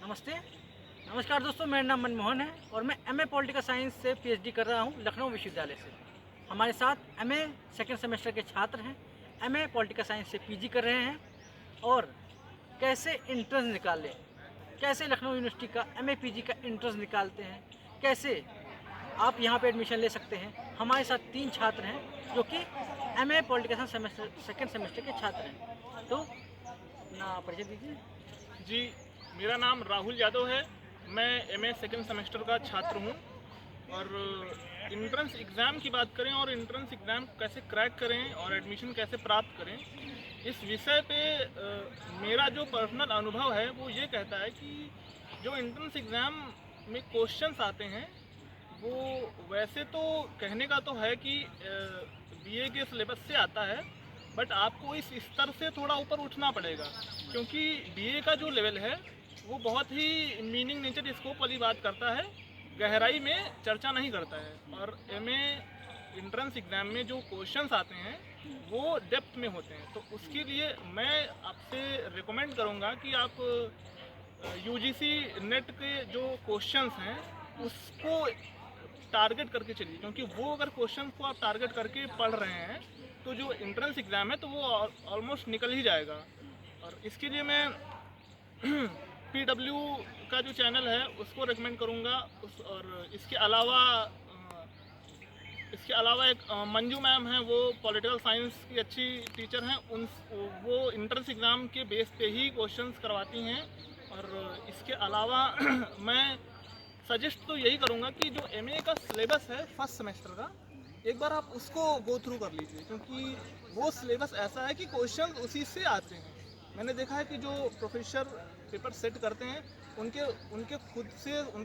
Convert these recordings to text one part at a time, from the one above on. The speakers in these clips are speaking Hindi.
नमस्ते, नमस्कार दोस्तों, मेरा नाम मनमोहन है और मैं एमए पॉलिटिकल साइंस से पीएचडी कर रहा हूँ लखनऊ विश्वविद्यालय से। हमारे साथ एमए सेकेंड सेमेस्टर के छात्र हैं, एमए पॉलिटिकल साइंस से पीजी कर रहे हैं और कैसे इंट्रेंस निकालें, कैसे लखनऊ यूनिवर्सिटी का एमए पीजी का इंट्रेंस निकालते हैं, कैसे आप यहाँ पे एडमिशन ले सकते हैं। हमारे साथ 3 छात्र हैं जो कि MA political science second semester के छात्र हैं। तो ना परिचय दीजिए। जी, मेरा नाम राहुल यादव है। मैं एमए सेकेंड सेमेस्टर का छात्र हूँ और इंट्रेंस एग्ज़ाम की बात करें और इंट्रेंस एग्ज़ाम कैसे क्रैक करें और एडमिशन कैसे प्राप्त करें, इस विषय पे मेरा जो पर्सनल अनुभव है वो ये कहता है कि जो इंट्रेंस एग्ज़ाम में क्वेश्चंस आते हैं वो वैसे तो कहने का तो है कि बीए के सिलेबस से आता है, बट आपको इस स्तर से थोड़ा ऊपर उठना पड़ेगा क्योंकि बीए का जो लेवल है वो बहुत ही मीनिंग नेचर स्कोप वाली बात करता है, गहराई में चर्चा नहीं करता है। और एमए इंट्रेंस एग्ज़ाम में जो क्वेश्चंस आते हैं वो डेप्थ में होते हैं, तो उसके लिए मैं आपसे रिकमेंड करूँगा कि आप यूजीसी नेट के जो क्वेश्चंस हैं उसको टारगेट करके चलिए, क्योंकि वो अगर क्वेश्चन को आप टारगेट करके पढ़ रहे हैं तो जो इंट्रेंस एग्ज़ाम है तो वो ऑलमोस्ट निकल ही जाएगा। और इसके लिए मैं पीडब्ल्यू का जो चैनल है उसको रेकमेंड करूँगा। और इसके अलावा एक मंजू मैम हैं, वो पॉलिटिकल साइंस की अच्छी टीचर हैं। वो इंट्रेंस एग्ज़ाम के बेस पे ही क्वेश्चंस करवाती हैं। और इसके अलावा मैं सजेस्ट तो यही करूँगा कि जो एमए का सिलेबस है फर्स्ट सेमेस्टर का, एक बार आप उसको गो थ्रू कर लीजिए, क्योंकि वो सिलेबस ऐसा है कि क्वेश्चन उसी से आते हैं। मैंने देखा है कि जो प्रोफेसर पेपर सेट करते हैं उनके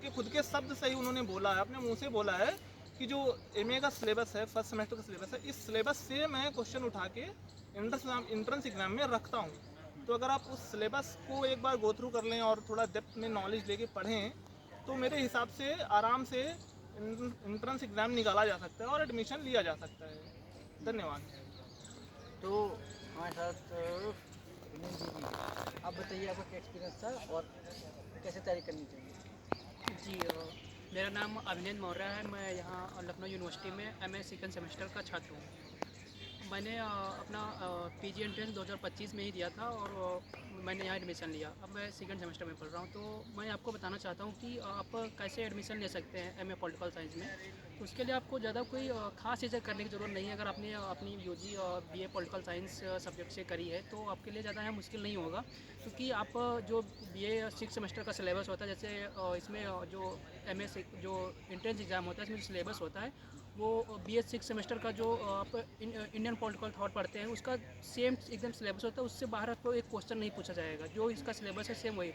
खुद के शब्द से ही उन्होंने बोला है, अपने मुंह से बोला है कि जो एमए का सिलेबस है, फर्स्ट सेमेस्टर का सिलेबस है, इस सिलेबस से मैं क्वेश्चन उठा के इंट्रेंस एग्ज़ाम में रखता हूँ। तो अगर आप उस सिलेबस को एक बार गो थ्रू कर लें और थोड़ा डेप्थ में नॉलेज लेके पढ़ें तो मेरे हिसाब से आराम से इंट्रेंस एग्ज़ाम निकाला जा सकता है और एडमिशन लिया जा सकता है। धन्यवाद। तो हमारे साथ विनीत जी, आप बताइए आपका क्या एक्सपीरियंस था और कैसे तैयारी करनी चाहिए। जी मेरा नाम अभिनंदन मौर्य है। मैं यहाँ लखनऊ यूनिवर्सिटी में एमए सेकंड सेमेस्टर का छात्र हूँ। मैंने अपना पीजी एंट्रेंस 2025 में ही दिया था और मैंने यहाँ एडमिशन लिया। अब मैं सेकंड सेमेस्टर में पढ़ रहा हूँ। तो मैं आपको बताना चाहता हूँ कि आप कैसे एडमिशन ले सकते हैं एमए पॉलिटिकल साइंस में। तो उसके लिए आपको ज़्यादा कोई खास चीज़ें करने की ज़रूरत नहीं है। अगर आपने अपनी यूजी और बीए पॉलिटिकल साइंस सब्जेक्ट से करी है तो आपके लिए ज़्यादा यहाँ मुश्किल नहीं होगा, क्योंकि आप जो बीए 6 सेमेस्टर का सिलेबस होता है, जैसे इसमें जो एमए जो एंट्रेंस एग्ज़ाम होता है इसमें जो सिलेबस होता है वो बीए 6 सेमेस्टर का जो आप इंडियन पॉलिटिकल थॉट पढ़ते हैं उसका सेम एकदम सिलेबस होता है। उससे बाहर आपको एक क्वेश्चन नहीं पूछा जाएगा। जो इसका सिलेबस है सेम वही।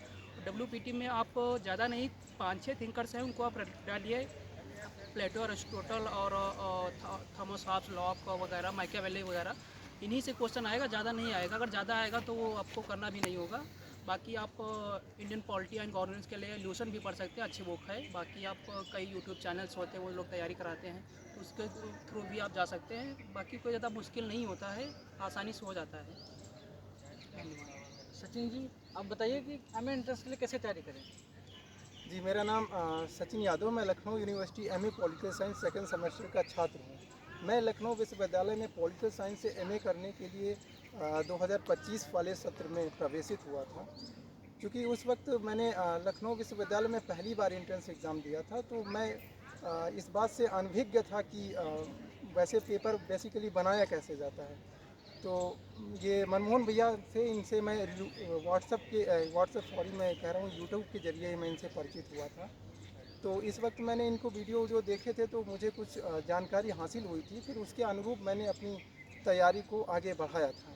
डब्ल्यूपीटी में आप ज़्यादा नहीं 5-6 थिंकर्स हैं उनको आप डालिए, प्लेटो, अरिस्टोटल और थॉमस हॉब्स, लॉक वगैरह, माइकियावेली वगैरह, इन्हीं से क्वेश्चन आएगा, ज़्यादा नहीं आएगा। अगर ज़्यादा आएगा तो वो आपको करना भी नहीं होगा। बाकी आप इंडियन पॉलिटी एंड गवर्नेंस के लिए ल्यूसन भी पढ़ सकते हैं, अच्छी बुक है। बाकी आप कई यूट्यूब चैनल्स होते हैं वो लोग तैयारी कराते हैं, तो उसके थ्रू भी आप जा सकते हैं। बाकी कोई ज़्यादा मुश्किल नहीं होता है, आसानी से हो जाता है। धन्यवाद। सचिन जी, आप बताइए कि एमए एंट्रेंस के लिए कैसे तैयारी करें। जी, मेरा नाम सचिन यादव, मैं Lucknow university MA political science second semester का छात्र हूँ। मैं लखनऊ विश्वविद्यालय में पॉलिटिकल साइंस से एमए करने के लिए 2025 वाले सत्र में प्रवेशित हुआ था। क्योंकि उस वक्त मैंने लखनऊ विश्वविद्यालय में पहली बार एंट्रेंस एग्ज़ाम दिया था, तो मैं इस बात से अनभिज्ञ था कि वैसे पेपर बेसिकली बनाया कैसे जाता है। तो ये मनमोहन भैया थे, इनसे मैं मैं कह रहा हूँ यूट्यूब के ज़रिए मैं इनसे परिचित हुआ था। तो इस वक्त मैंने इनको वीडियो जो देखे थे तो मुझे कुछ जानकारी हासिल हुई थी, फिर उसके अनुरूप मैंने अपनी तैयारी को आगे बढ़ाया था।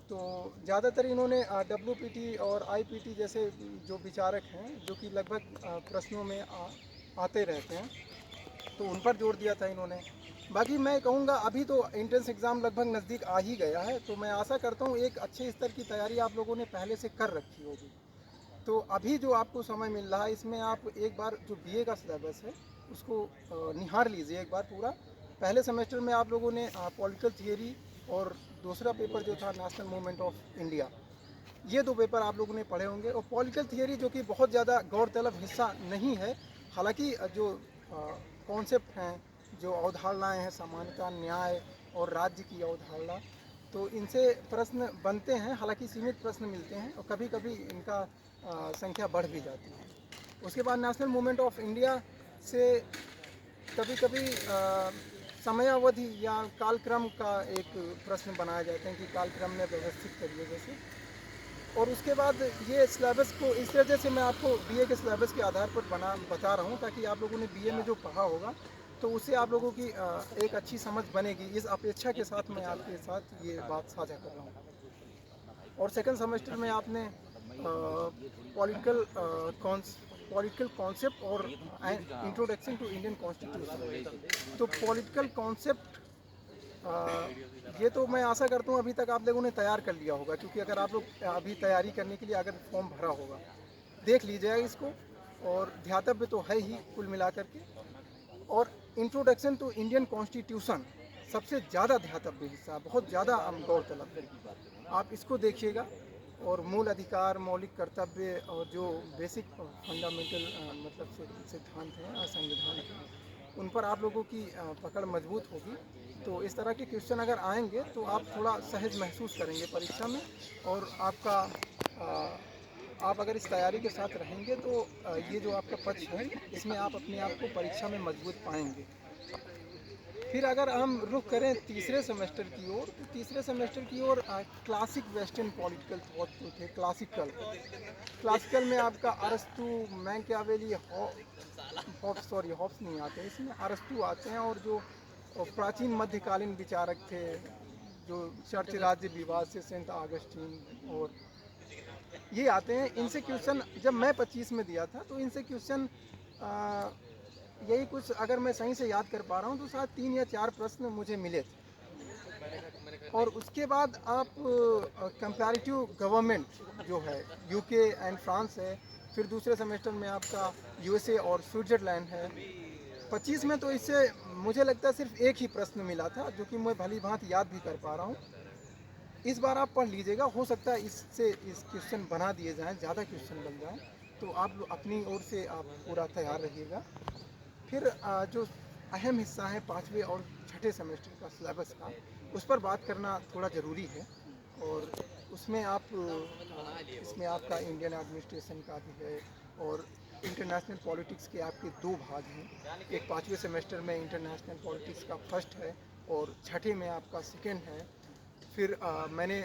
तो ज़्यादातर इन्होंने डब्ल्यूपीटी और आईपीटी जैसे जो विचारक हैं जो कि लगभग प्रश्नों में आते रहते हैं, तो उन पर जोर दिया था इन्होंने। बाकी मैं कहूँगा अभी तो एंट्रेंस एग्ज़ाम लगभग नज़दीक आ ही गया है, तो मैं आशा करता हूँ एक अच्छे स्तर की तैयारी आप लोगों ने पहले से कर रखी होगी। तो अभी जो आपको समय मिल रहा है इसमें आप एक बार जो बीए का सिलेबस है उसको निहार लीजिए एक बार पूरा। पहले सेमेस्टर में आप लोगों ने पॉलिटिकल थियरी और दूसरा पेपर जो था नेशनल मूवमेंट ऑफ इंडिया, ये 2 पेपर आप लोगों ने पढ़े होंगे। और पॉलिटिकल थियरी जो कि बहुत ज़्यादा गौरतलब हिस्सा नहीं है, हालांकि जो कॉन्सेप्ट हैं, जो अवधारणाएं हैं, समानता, न्याय और राज्य की अवधारणा, तो इनसे प्रश्न बनते हैं, हालांकि सीमित प्रश्न मिलते हैं और कभी कभी इनका संख्या बढ़ भी जाती है। उसके बाद नेशनल मूवमेंट ऑफ इंडिया से कभी कभी समयावधि या कालक्रम का एक प्रश्न बनाया जाता है कि कालक्रम में व्यवस्थित करिए जैसे। और उसके बाद ये सिलेबस को इस तरह से मैं आपको बीए के सिलेबस के आधार पर बता रहा हूँ, ताकि आप लोगों ने बीए में जो पढ़ा होगा तो उससे आप लोगों की एक अच्छी समझ बनेगी। इस अपेक्षा के साथ मैं आपके साथ ये बात साझा कर रहा हूँ। और सेकंड सेमेस्टर में आपने पॉलिटिकल कॉन्सेप्ट और इंट्रोडक्शन टू इंडियन कॉन्स्टिट्यूशन। तो पॉलिटिकल कॉन्सेप्ट ये तो मैं आशा करता हूँ अभी तक आप लोगों ने तैयार कर लिया होगा, क्योंकि अगर आप लोग अभी तैयारी करने के लिए अगर फॉर्म भरा होगा, देख लीजिएगा इसको। और ध्यातव्य तो है ही कुल मिलाकर के। और इंट्रोडक्शन टू इंडियन कॉन्स्टिट्यूशन सबसे ज़्यादा ध्यातव्य हिस्सा, बहुत ज़्यादा गौरतलब है, आप इसको देखिएगा। और मूल अधिकार, मौलिक कर्तव्य और जो बेसिक फंडामेंटल मतलब सिद्धांत हैं संविधान के, उन पर आप लोगों की पकड़ मजबूत होगी। तो इस तरह के क्वेश्चन अगर आएंगे तो आप थोड़ा सहज महसूस करेंगे परीक्षा में। और आपका आप अगर इस तैयारी के साथ रहेंगे तो ये जो आपका पक्ष है, इसमें आप अपने आप को परीक्षा में मजबूत पाएंगे। फिर अगर हम रुख करें तीसरे सेमेस्टर की ओर, तो तीसरे सेमेस्टर की ओर क्लासिक वेस्टर्न पॉलिटिकल थॉट जो थे, क्लासिकल में आपका अरस्तु, मैकियावेली, हॉब्स नहीं आते इसमें, अरस्तु आते हैं। और जो प्राचीन मध्यकालीन विचारक थे, जो चर्च राज्य विवाद से सेंट ऑगस्टीन, और ये आते हैं। इनसे क्वेश्चन जब मैं 25 में दिया था तो इनसे क्वेश्चन यही कुछ, अगर मैं सही से याद कर पा रहा हूँ तो शायद 3 या 4 प्रश्न मुझे मिले थे। और उसके बाद आप कंपैरेटिव गवर्नमेंट जो है यूके एंड फ्रांस है। फिर दूसरे सेमेस्टर में आपका यूएसए और स्विट्ज़रलैंड है। 25 में तो इससे मुझे लगता है सिर्फ एक ही प्रश्न मिला था, जो कि मैं भली भांति याद भी कर पा रहा हूँ। इस बार आप पढ़ लीजिएगा, हो सकता है इससे इस क्वेश्चन बना दिए जाएँ, ज़्यादा क्वेश्चन बन जाएँ, तो आप अपनी ओर से आप पूरा तैयार रहिएगा। फिर जो अहम हिस्सा है 5वें और 6ठे सेमेस्टर का सिलेबस का, उस पर बात करना थोड़ा ज़रूरी है। और उसमें इसमें आपका इंडियन एडमिनिस्ट्रेशन का भी है, और इंटरनेशनल पॉलिटिक्स के आपके 2 भाग हैं। एक 5वें सेमेस्टर में इंटरनेशनल पॉलिटिक्स का फर्स्ट है और 6ठे में आपका सेकेंड है। फिर मैंने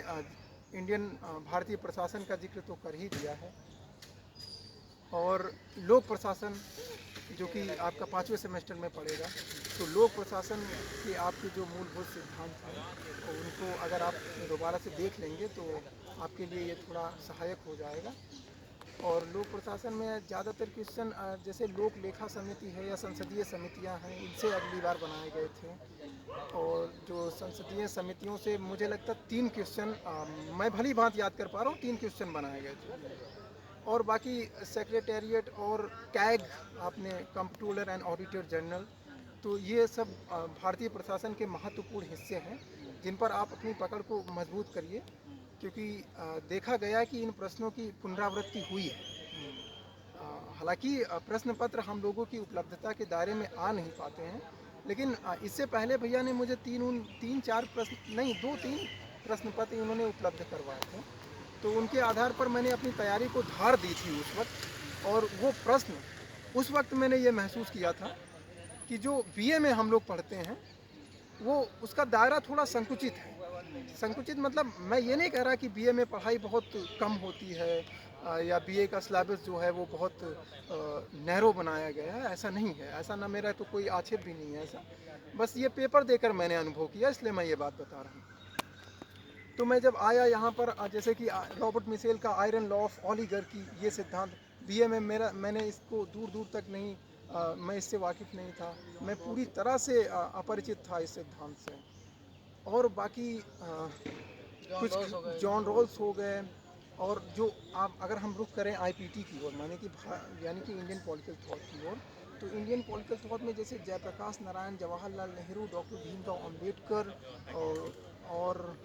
इंडियन भारतीय प्रशासन का जिक्र तो कर ही दिया है। और लोक प्रशासन जो कि आपका 5वें सेमेस्टर में पड़ेगा, तो लोक प्रशासन के आपके जो मूलभूत सिद्धांत हैं और उनको अगर आप दोबारा से देख लेंगे तो आपके लिए ये थोड़ा सहायक हो जाएगा। और लोक प्रशासन में ज़्यादातर क्वेश्चन जैसे लोक लेखा समिति है या संसदीय समितियां हैं, इनसे अगली बार बनाए गए थे। और जो संसदीय समितियों से मुझे लगता 3 क्वेश्चन, मैं भली भांति याद कर पा रहा हूँ, 3 क्वेश्चन बनाए गए थे। और बाकी सेक्रेटेरिएट और कैग आपने, कंप्ट्रोलर एंड ऑडिटर जनरल, तो ये सब भारतीय प्रशासन के महत्वपूर्ण हिस्से हैं, जिन पर आप अपनी पकड़ को मजबूत करिए, क्योंकि देखा गया कि इन प्रश्नों की पुनरावृत्ति हुई है। हालांकि प्रश्न पत्र हम लोगों की उपलब्धता के दायरे में आ नहीं पाते हैं, लेकिन इससे पहले भैया ने मुझे 2-3 प्रश्न पत्र इन्होंने उपलब्ध करवाए थे। तो उनके आधार पर मैंने अपनी तैयारी को धार दी थी उस वक्त। और वो प्रश्न उस वक्त मैंने ये महसूस किया था कि जो बीए में हम लोग पढ़ते हैं वो उसका दायरा थोड़ा संकुचित है। संकुचित मतलब मैं ये नहीं कह रहा कि बीए में पढ़ाई बहुत कम होती है या बीए का सिलेबस जो है वो बहुत नैरो बनाया गया है, ऐसा नहीं है। ऐसा ना, मेरा तो कोई आक्षेप भी नहीं है ऐसा, बस ये पेपर देकर मैंने अनुभव किया, इसलिए मैं ये बात बता रहा हूँ। तो मैं जब आया यहाँ पर, जैसे कि रॉबर्ट मिशेल का आयरन लॉ ऑफ ऑलिगार्की, ये सिद्धांत बीए में मैंने इसको दूर दूर तक नहीं, मैं इससे वाकिफ़ नहीं था, मैं पूरी तरह से अपरिचित था इस सिद्धांत से। और बाकी कुछ जॉन रॉल्स हो गए। और जो आप अगर हम रुख करें आईपीटी की ओर, यानी कि इंडियन पॉलिटिकल थॉट की ओर, तो इंडियन पॉलिटिकल थॉट में जैसे जयप्रकाश नारायण, जवाहरलाल नेहरू, डॉक्टर भीमराव अम्बेडकर और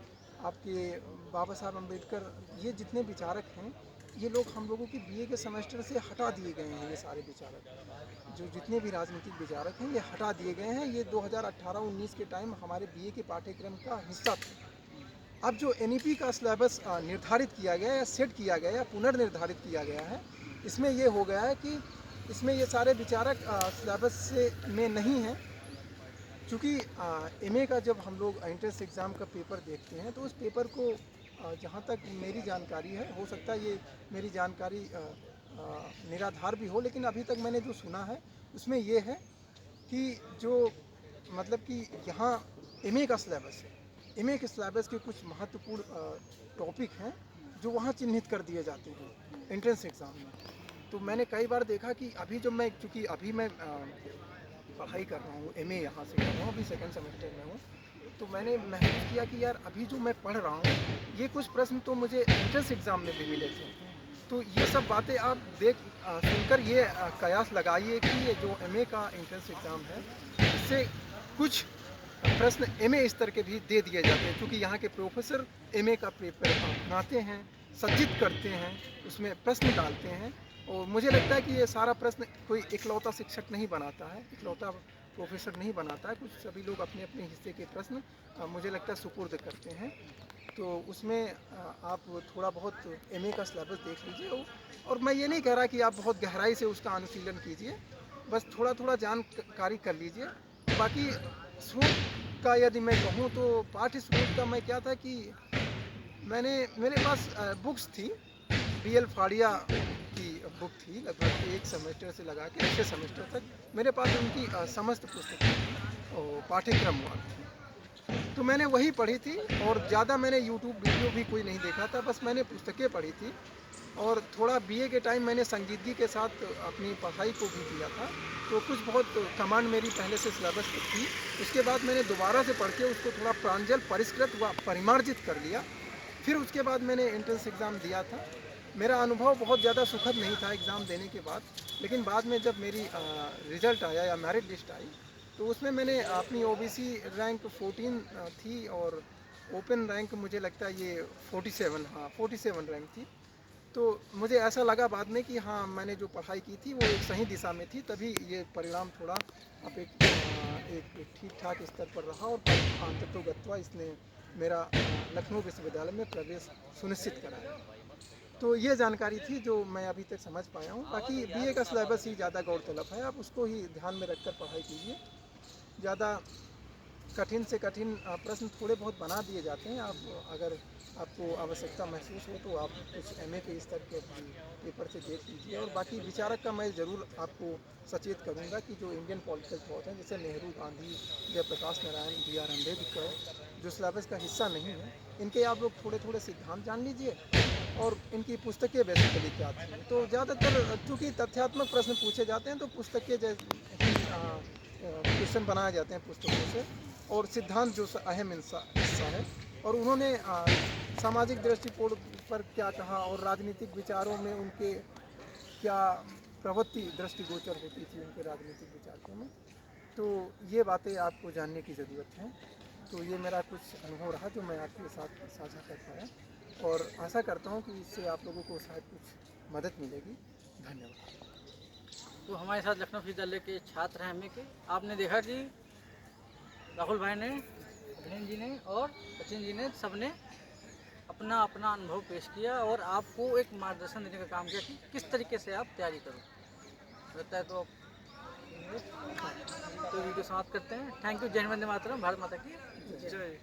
आपके बाबा साहब अम्बेडकर, ये जितने विचारक हैं, ये लोग हम लोगों की बीए के सेमेस्टर से हटा दिए गए हैं। ये सारे विचारक जो जितने भी राजनीतिक विचारक हैं, ये हटा दिए गए हैं। ये 2018-19 के टाइम हमारे बीए के पाठ्यक्रम का हिस्सा थे। अब जो एनईपी का सिलेबस निर्धारित किया गया या सेट किया गया या पुनर्निर्धारित किया गया है, इसमें ये हो गया है कि इसमें ये सारे विचारक सिलेबस से में नहीं हैं। चूँकि एमए का जब हम लोग एंट्रेंस एग्ज़ाम का पेपर देखते हैं तो उस पेपर को जहाँ तक मेरी जानकारी है, हो सकता है ये मेरी जानकारी निराधार भी हो, लेकिन अभी तक मैंने जो सुना है उसमें ये है कि जो मतलब कि यहाँ एमए का सिलेबस है, एमए के सिलेबस के कुछ महत्वपूर्ण टॉपिक हैं जो वहाँ चिन्हित कर दिए जाते हैं एंट्रेंस एग्ज़ाम में। तो मैंने कई बार देखा कि अभी जब मैं, चूँकि अभी मैं पढ़ाई कर रहा हूँ, एमए यहाँ से कर रहा हूँ, अभी सेकंड सेमेस्टर में हूँ, तो मैंने महसूस किया कि यार अभी जो मैं पढ़ रहा हूँ, ये कुछ प्रश्न तो मुझे एंट्रेंस एग्ज़ाम में भी मिले थे। तो ये सब बातें आप सुनकर ये कयास लगाइए कि ये जो एमए का एंट्रेंस एग्ज़ाम है, इससे कुछ प्रश्न एमए स्तर के भी दे दिए जाते हैं, क्योंकि यहाँ के प्रोफेसर एमए का पेपर बनाते हैं, सज्जित करते हैं, उसमें प्रश्न डालते हैं। और मुझे लगता है कि ये सारा प्रश्न कोई इकलौता शिक्षक नहीं बनाता है, इकलौता प्रोफेसर नहीं बनाता है। कुछ सभी लोग अपने अपने हिस्से के प्रश्न मुझे लगता है सुपुर्द करते हैं। तो उसमें आप थोड़ा बहुत एमए का सिलेबस देख लीजिए। और मैं ये नहीं कह रहा कि आप बहुत गहराई से उसका अनुशीलन कीजिए, बस थोड़ा थोड़ा जानकारी कर लीजिए। बाकी स्रोत का यदि मैं कहूँ तो पाठ्य स्रोत का मैं क्या था कि मेरे पास बुक्स थी, BL फाड़िया की बुक थी, लगभग एक सेमेस्टर से लगा के 6 सेमेस्टर तक मेरे पास उनकी समस्त पुस्तकें और पाठ्यक्रम हुआ थी। तो मैंने वही पढ़ी थी और ज़्यादा मैंने यूट्यूब वीडियो भी कोई नहीं देखा था, बस मैंने पुस्तकें पढ़ी थी। और थोड़ा बीए के टाइम मैंने संजीदगी के साथ अपनी पढ़ाई को भी किया था, तो कुछ बहुत कमांड मेरी पहले से सिलेबस पर थी। उसके बाद मैंने दोबारा से पढ़ के उसको थोड़ा प्रांजल, परिष्कृत व परिमार्जित कर लिया। फिर उसके बाद मैंने एंट्रेंस एग्ज़ाम दिया था। मेरा अनुभव बहुत ज़्यादा सुखद नहीं था एग्ज़ाम देने के बाद, लेकिन बाद में जब मेरी रिज़ल्ट आया या मेरिट लिस्ट आई, तो उसमें मैंने अपनी ओबीसी रैंक 14 थी और ओपन रैंक मुझे लगता है ये 47 रैंक थी। तो मुझे ऐसा लगा बाद में कि हाँ, मैंने जो पढ़ाई की थी वो एक सही दिशा में थी, तभी ये परिणाम थोड़ा अब एक ठीक ठाक स्तर पर रहा और अंततोगत्वा इसने मेरा लखनऊ विश्वविद्यालय में प्रवेश सुनिश्चित कराया। तो ये जानकारी थी जो मैं अभी तक समझ पाया हूँ। बाकी बीए का सिलेबस ही ज़्यादा गौरतलब है, आप उसको ही ध्यान में रखकर पढ़ाई कीजिए। ज़्यादा कठिन से कठिन प्रश्न थोड़े बहुत बना दिए जाते हैं। आप अगर आपको आवश्यकता महसूस हो तो आप कुछ एमए के स्तर के पेपर से देख लीजिए। और बाकी विचारक का मैं ज़रूर आपको सचेत करूंगा कि जो इंडियन पॉलिटिकल थॉट हैं, जैसे नेहरू, गांधी, जयप्रकाश नारायण, BR अम्बेडकर, जो सिलेबस का हिस्सा नहीं है, इनके आप लोग थोड़े थोड़े सिद्धांत जान लीजिए और इनकी पुस्तकें बेसिकली क्या थी। तो ज़्यादातर चूँकि तथ्यात्मक प्रश्न पूछे जाते हैं तो पुस्तकें क्वेश्चन बनाए जाते हैं पुस्तकों से, और सिद्धांत जो अहम हिस्सा है। और उन्होंने सामाजिक दृष्टिकोण पर क्या कहा और राजनीतिक विचारों में उनके क्या प्रवृत्ति दृष्टिगोचर होती थी उनके राजनीतिक विचारों में, तो ये बातें आपको जानने की ज़रूरत है। तो ये मेरा कुछ अनुभव रहा जो मैं आपके साथ साझा कर पाया, और आशा करता हूँ कि इससे आप लोगों को शायद कुछ मदद मिलेगी। धन्यवाद। तो हमारे साथ लखनऊ विश्वविद्यालय के छात्र हैं एमए के। आपने देखा कि राहुल भाई ने, अभिनंदन जी ने और सचिन जी ने सबने अपना अपना अनुभव पेश किया और आपको एक मार्गदर्शन देने का काम किया कि किस तरीके से आप तैयारी करो। लगता है तो वीडियो समाप्त करते हैं। Thank you. जय हिंद, वंदे मातरम। भारत माता की जय।